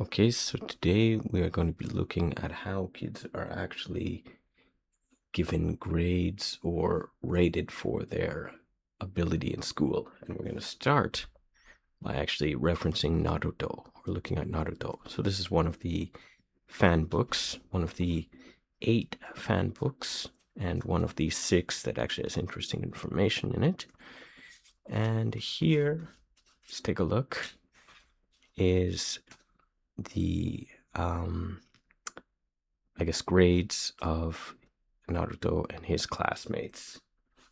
Okay, so today we are going to be looking at how kids are actually given grades or rated for their ability in school. And we're going to start by actually referencing Naruto. We're looking at Naruto. So this is one of the fan books, one of the 8 fan books, and one of the 6 that actually has interesting information in it. And here, let's take a look, is the I guess grades of Naruto and his classmates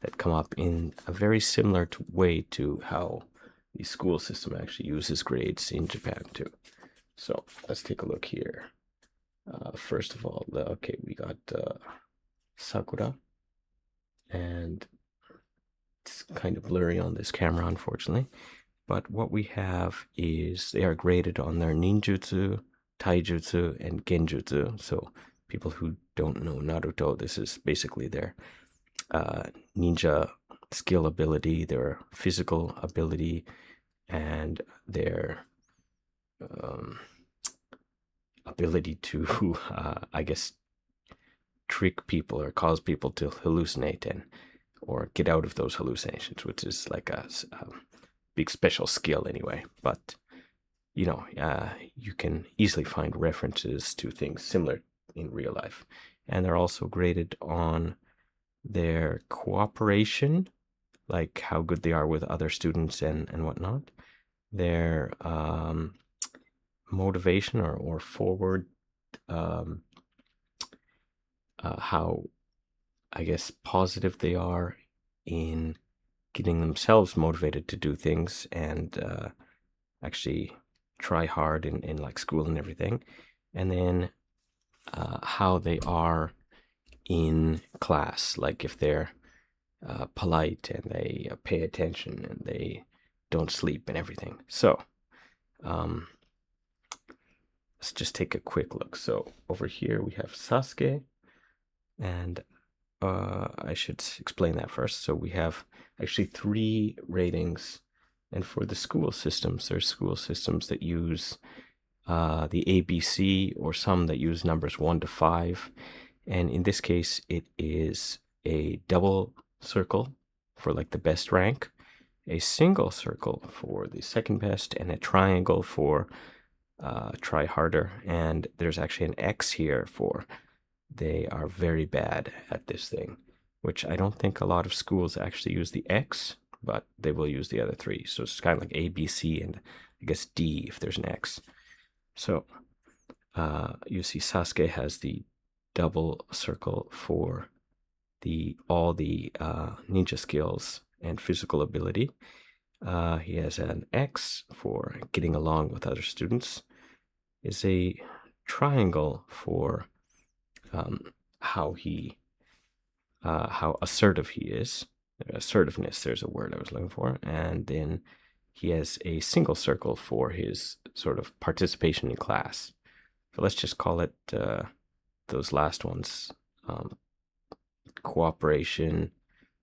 that come up in a very similar way to how the school system actually uses grades in Japan too. So let's take a look here. First of all, okay, we got Sakura, and it's kind of blurry on this camera, unfortunately. But what we have is they are graded on their ninjutsu, taijutsu, and genjutsu. So people who don't know Naruto, this is basically their ninja skill ability, their physical ability, and their ability to, I guess, trick people or cause people to hallucinate and or get out of those hallucinations, which is like a big special skill anyway. But you can easily find references to things similar in real life. And they're also graded on their cooperation, like how good they are with other students and whatnot, their motivation or forward, how, I guess, positive they are in getting themselves motivated to do things and actually try hard in like school and everything. And then how they are in class, like if they're polite and they pay attention and they don't sleep and everything. So let's just take a quick look. So over here we have Sasuke, and I should explain that first. So we have actually 3 ratings, and for the school systems, there's school systems that use the ABC, or some that use numbers 1 to 5. And in this case, it is a double circle for like the best rank, a single circle for the second best, and a triangle for try harder. And there's actually an X here for they are very bad at this thing, which I don't think a lot of schools actually use the X, but they will use the other 3. So it's kind of like A, B, C, and I guess D if there's an X. So you see Sasuke has the double circle for all the ninja skills and physical ability. He has an X for getting along with other students. Is a triangle for how assertive he is. Assertiveness, there's a word I was looking for. And then he has a single circle for his sort of participation in class. So let's just call it those last ones, cooperation,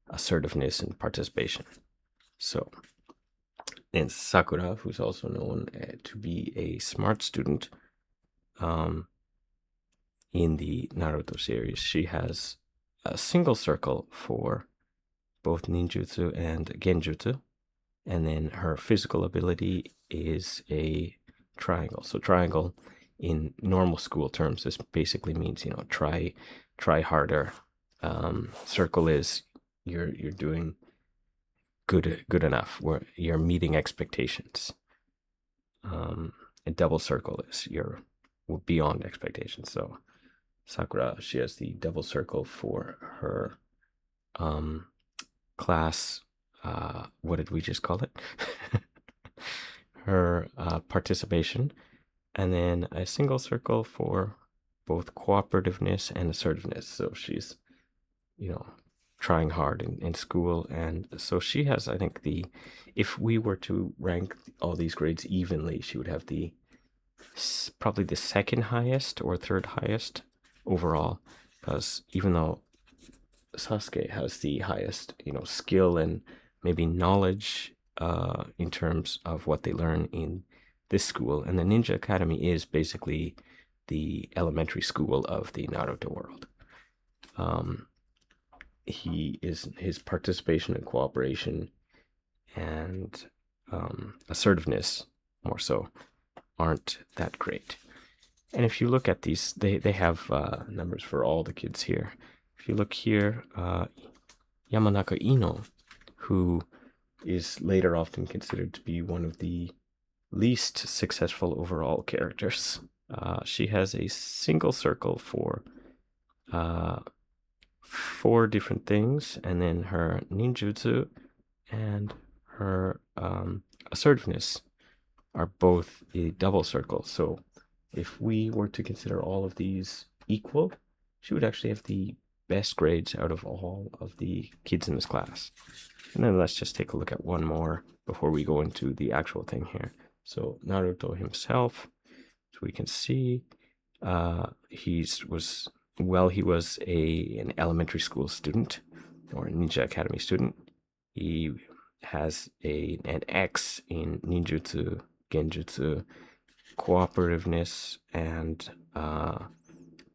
assertiveness, and participation. So, and Sakura, who's also known to be a smart student in the Naruto series, she has a single circle for both ninjutsu and genjutsu, and then her physical ability is a triangle. So triangle in normal school terms, this basically means try harder. Circle is you're doing good enough, where you're meeting expectations. A double circle is you're beyond expectations. So Sakura, she has the double circle for her class. What did we just call it? Her participation, and then a single circle for both cooperativeness and assertiveness. So she's, trying hard in school. And so she has, I think, if we were to rank all these grades evenly, she would have probably the second highest or third highest overall, because even though Sasuke has the highest, skill and maybe knowledge in terms of what they learn in this school, and the Ninja Academy is basically the elementary school of the Naruto world. Um, his participation and cooperation and assertiveness, more so, aren't that great. And if you look at these, they have numbers for all the kids here. If you look here, Yamanaka Ino, who is later often considered to be one of the least successful overall characters. She has a single circle for 4 different things, and then her ninjutsu and her assertiveness are both a double circle. So if we were to consider all of these equal, she would actually have the best grades out of all of the kids in this class. And then let's just take a look at one more before we go into the actual thing here. So Naruto himself, so we can see he was an elementary school student or a Ninja Academy student. He has an X in ninjutsu, genjutsu, cooperativeness, and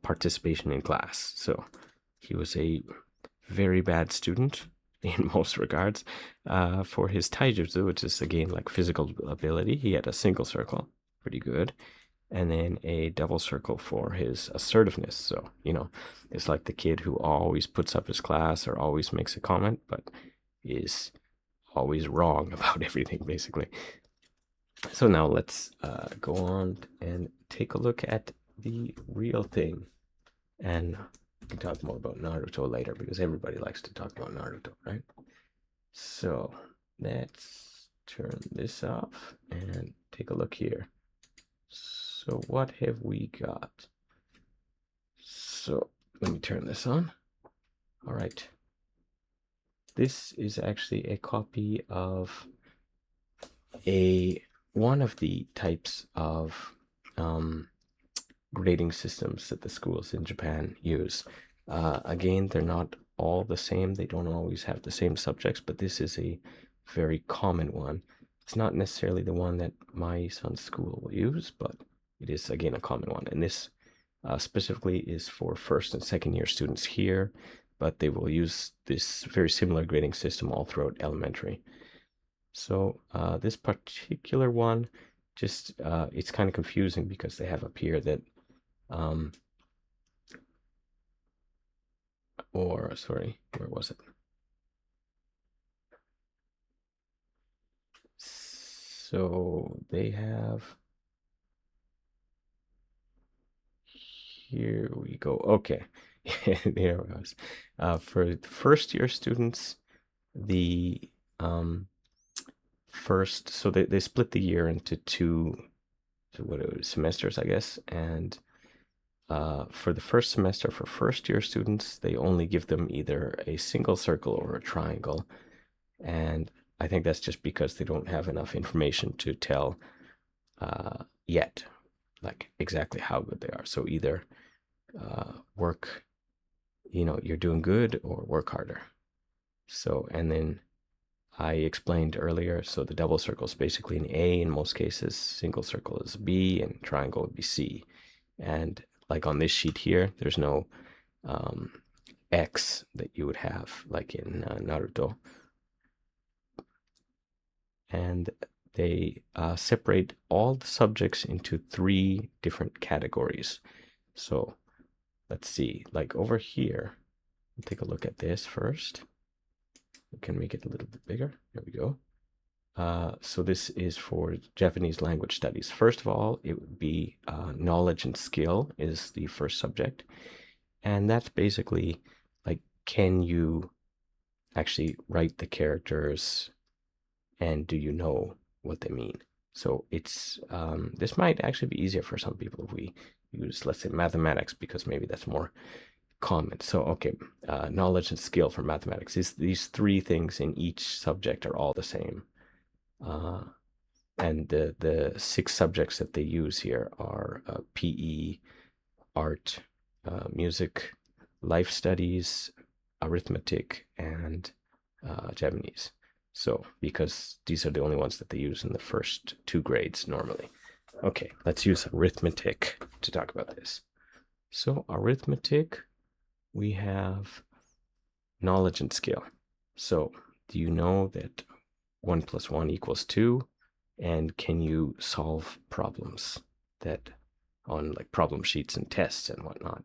participation in class. So he was a very bad student in most regards. For his taijutsu, which is again like physical ability, he had a single circle, pretty good, and then a double circle for his assertiveness. So, it's like the kid who always puts up his class or always makes a comment, but is always wrong about everything, basically. So now let's go on and take a look at the real thing. And we can talk more about Naruto later because everybody likes to talk about Naruto, right? So let's turn this off and take a look here. So what have we got? So let me turn this on. All right. This is actually a copy of one of the types of grading systems that the schools in Japan use. Again, they're not all the same. They don't always have the same subjects, but this is a very common one. It's not necessarily the one that my son's school will use, but it is, again, a common one. And this specifically is for first and second year students here, but they will use this very similar grading system all throughout elementary. So this particular one, just it's kind of confusing because they have up here that where was it? So they have, here we go. Okay, there it was. For first year students, the first, so they split the year into 2 semesters, I guess, and for the first semester, for first year students, they only give them either a single circle or a triangle. And I think that's just because they don't have enough information to tell yet, like exactly how good they are. So either work, you're doing good, or work harder. So, and then I explained earlier, so the double circle is basically an A in most cases, single circle is B, and triangle would be C. And like on this sheet here, there's no X that you would have like in Naruto. And they separate all the subjects into 3 different categories. So let's see, like over here, take a look at this first. We can make it a little bit bigger. There we go. So this is for Japanese language studies. First of all, it would be knowledge and skill is the first subject. And that's basically like, can you actually write the characters and do you know what they mean? So it's this might actually be easier for some people if we use, let's say, mathematics, because maybe that's more common. So, okay, knowledge and skill for mathematics. These 3 things in each subject are all the same. And the 6 subjects that they use here are PE, art, music, life studies, arithmetic, and Japanese. So, because these are the only ones that they use in the first 2 grades normally. Okay, let's use arithmetic to talk about this. So arithmetic, we have knowledge and skill. So do you know that 1 plus 1 equals 2? And can you solve problems that on like problem sheets and tests and whatnot?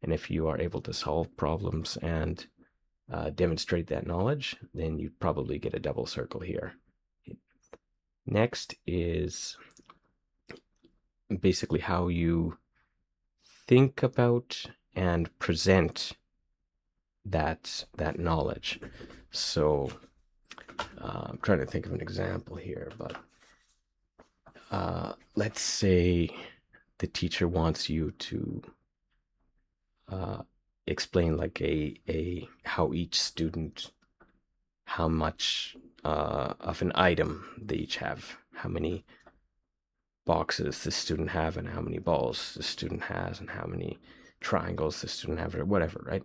And if you are able to solve problems and demonstrate that knowledge, then you probably get a double circle here. Next is basically how you think about and present that knowledge. So I'm trying to think of an example here, but let's say the teacher wants you to uh, explain like a how each student, how much of an item they each have, how many boxes the student have, and how many balls the student has, and how many triangles the student have, or whatever, right?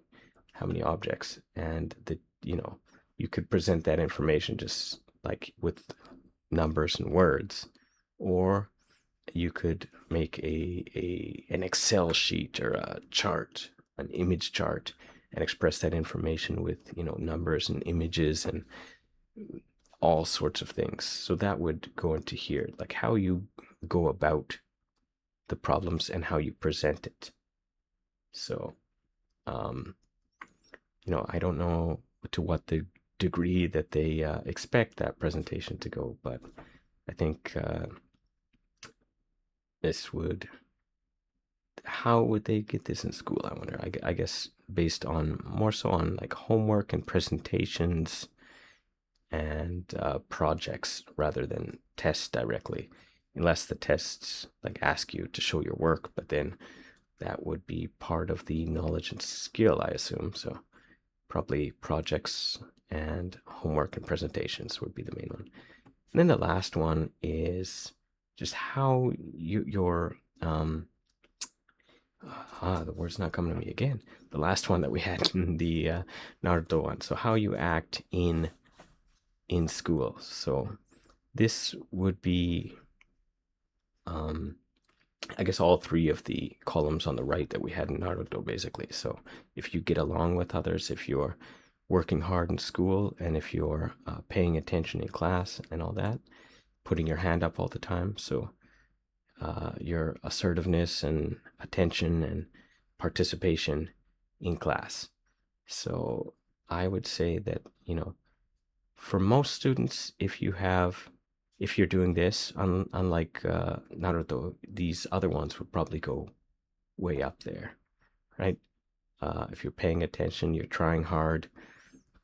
How many objects, and you could present that information just like with numbers and words, or you could make an Excel sheet or a chart, an image chart, and express that information with numbers and images and all sorts of things. So that would go into here, like how you go about the problems and how you present it. So, um, I don't know to what the degree that they expect that presentation to go, but I think this would. How would they get this in school? I wonder. I guess based on more so on like homework and presentations and projects rather than tests directly, unless the tests like ask you to show your work, but then that would be part of the knowledge and skill, I assume. So probably projects and homework and presentations would be the main one. And then the last one is just how your the word's not coming to me again. The last one that we had in the Naruto one. So how you act in school. So this would be, I guess, all three of the columns on the right that we had in Naruto, basically. So if you get along with others, if you're working hard in school, and if you're paying attention in class and all that, putting your hand up all the time. So your assertiveness and attention and participation in class. So I would say that, for most students, if you're doing this, unlike Naruto, these other ones would probably go way up there, right? If you're paying attention, you're trying hard,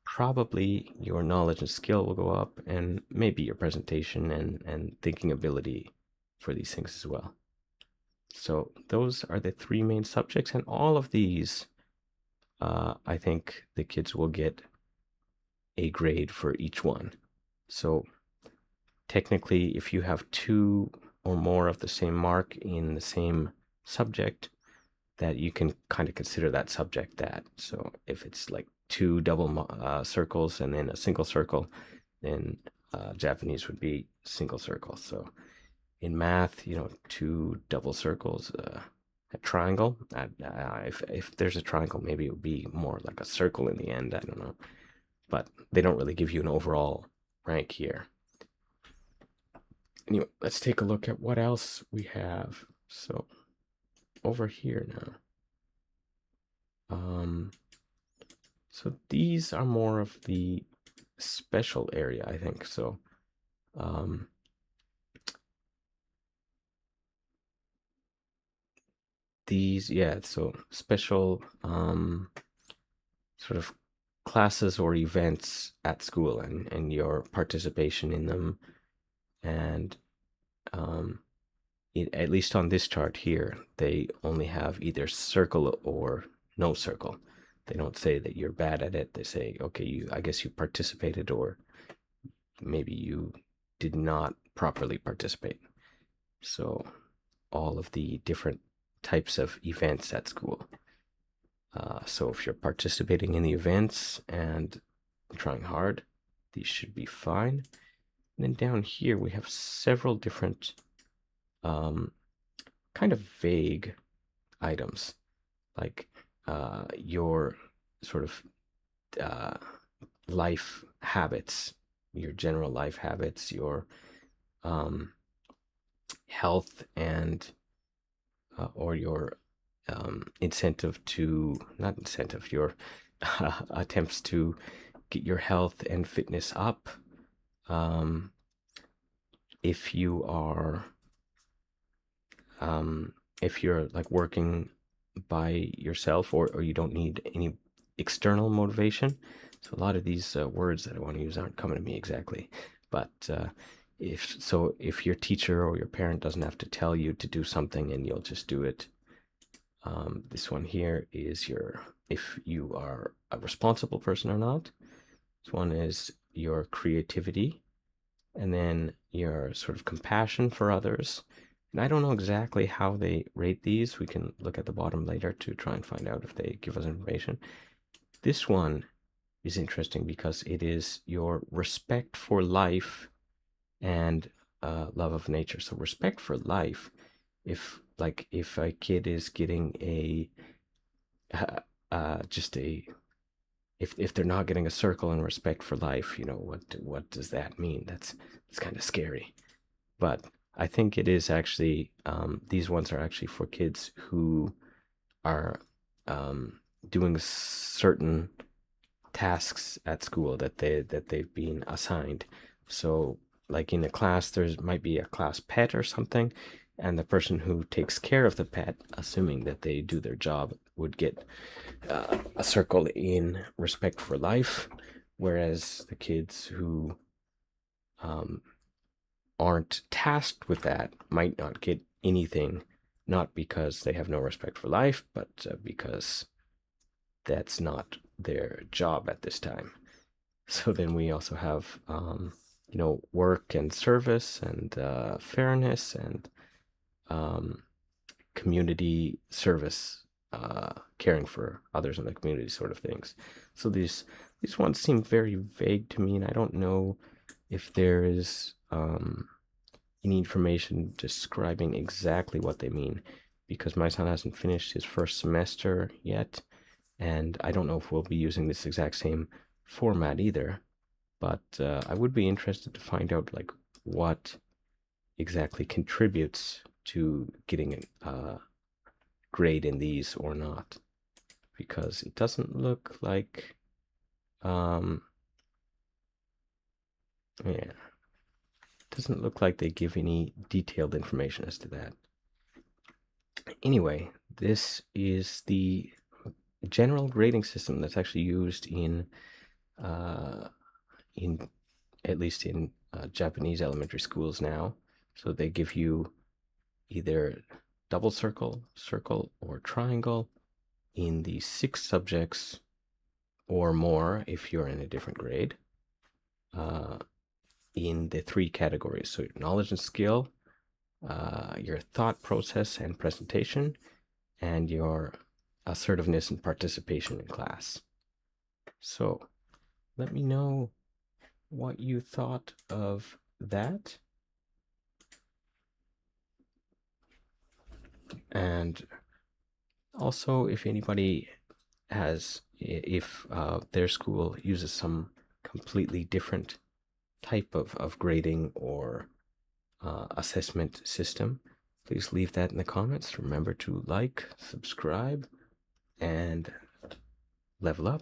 probably your knowledge and skill will go up, and maybe your presentation and thinking ability for these things as well. So those are the three main subjects, and all of these, I think the kids will get a grade for each one. So technically, if you have two or more of the same mark in the same subject, that you can kind of consider that subject that. So if it's like two double circles and then a single circle, then Japanese would be single circle. So in math, two double circles, a triangle. If there's a triangle, maybe it would be more like a circle in the end. I don't know, but they don't really give you an overall rank here. Anyway, let's take a look at what else we have. So over here now. So these are more of the special area, I think. So these, yeah, so special sort of classes or events at school and your participation in them. And at least on this chart here, they only have either circle or no circle. They don't say that you're bad at it. They say, okay, I guess you participated, or maybe you did not properly participate. So all of the different types of events at school. So if you're participating in the events and trying hard, these should be fine. And then down here we have several different um, kind of vague items, like your sort of uh, life habits, your general life habits, your um, health, and or your incentive to, not incentive, your attempts to get your health and fitness up. Um, if you are, um, if you're like working by yourself, or you don't need any external motivation. So a lot of these words that I want to use aren't coming to me exactly, but if your teacher or your parent doesn't have to tell you to do something and you'll just do it. This one here is if you are a responsible person or not. This one is your creativity, and then your sort of compassion for others. And I don't know exactly how they rate these. We can look at the bottom later to try and find out if they give us information. This one is interesting because it is your respect for life and love of nature. So respect for life. If a kid is getting just a if they're not getting a circle in respect for life, what does that mean? That's kind of scary. But I think it is actually these ones are actually for kids who are doing certain tasks at school that they've been assigned. So, like in a class, there might be a class pet or something, and the person who takes care of the pet, assuming that they do their job, would get a circle in respect for life, whereas the kids who um, aren't tasked with that might not get anything, not because they have no respect for life, but because that's not their job at this time. So then we also have, work and service and fairness and um, community service, caring for others in the community, sort of things. So these ones seem very vague to me, and I don't know if there is any information describing exactly what they mean, because my son hasn't finished his first semester yet, and I don't know if we'll be using this exact same format either. But I would be interested to find out like what exactly contributes to getting a grade in these or not, because it doesn't look like yeah, it doesn't look like they give any detailed information as to that. Anyway, this is the general grading system that's actually used in at least in Japanese elementary schools now. So they give you either double circle, circle, or triangle in the 6 subjects or more if you're in a different grade, in the 3 categories. So knowledge and skill, your thought process and presentation, and your assertiveness and participation in class. So let me know what you thought of that. And also, if anybody if their school uses some completely different type of grading or assessment system, please leave that in the comments. Remember to like, subscribe, and level up.